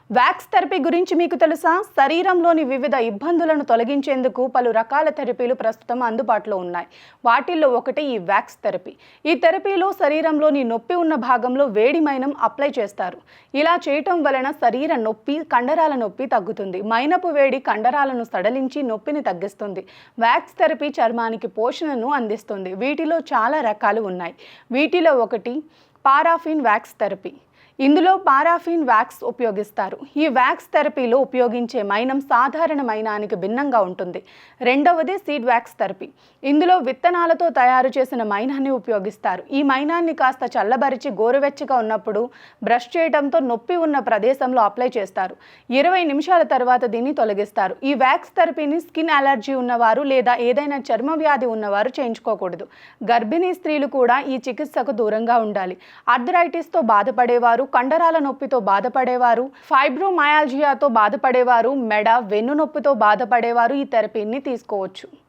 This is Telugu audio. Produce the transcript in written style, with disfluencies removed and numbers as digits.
వ్యాక్స్ థెరపీ గురించి మీకు తెలుసా? శరీరంలోని వివిధ ఇబ్బందులను తొలగించేందుకు పలు రకాల థెరపీలు ప్రస్తుతం అందుబాటులో ఉన్నాయి. వాటిల్లో ఒకటి ఈ వ్యాక్స్ థెరపీ. ఈ థెరపీలో శరీరంలోని నొప్పి ఉన్న భాగంలో వేడి మైనం అప్లై చేస్తారు. ఇలా చేయటం వలన శరీర నొప్పి, కండరాల నొప్పి తగ్గుతుంది. మైనపు వేడి కండరాలను సడలించి నొప్పిని తగ్గిస్తుంది. వ్యాక్స్ థెరపీ చర్మానికి పోషణను అందిస్తుంది. వీటిలో చాలా రకాలు ఉన్నాయి. వీటిలో ఒకటి పారాఫిన్ వ్యాక్స్ థెరపీ. ఇందులో పారాఫిన్ వ్యాక్స్ ఉపయోగిస్తారు. ఈ వ్యాక్స్ థెరపీలో ఉపయోగించే మైనం సాధారణ మైనానికి భిన్నంగా ఉంటుంది. రెండవది సీడ్ వ్యాక్స్ థెరపీ. ఇందులో విత్తనాలతో తయారు చేసిన మైనాన్ని ఉపయోగిస్తారు. ఈ మైనాన్ని కాస్త చల్లబరిచి గోరువెచ్చగా ఉన్నప్పుడు బ్రష్ చేయడంతో నొప్పి ఉన్న ప్రదేశంలో అప్లై చేస్తారు. 20 నిమిషాల తర్వాత దీన్ని తొలగిస్తారు. ఈ వ్యాక్స్ థెరపీని స్కిన్ అలర్జీ ఉన్నవారు లేదా ఏదైనా చర్మ వ్యాధి ఉన్నవారు చేయించుకోకూడదు. గర్భిణీ స్త్రీలు కూడా ఈ చికిత్సకు దూరంగా ఉండాలి. ఆర్థరైటిస్తో బాధపడేవారు, కండరాల నొప్పితో బాధపడేవారు, ఫైబ్రోమయాల్జియాతో బాధపడేవారు, మెడ, వెన్ను నొప్పితో బాధపడేవారు ఈ థెరపీని తీసుకోవచ్చు.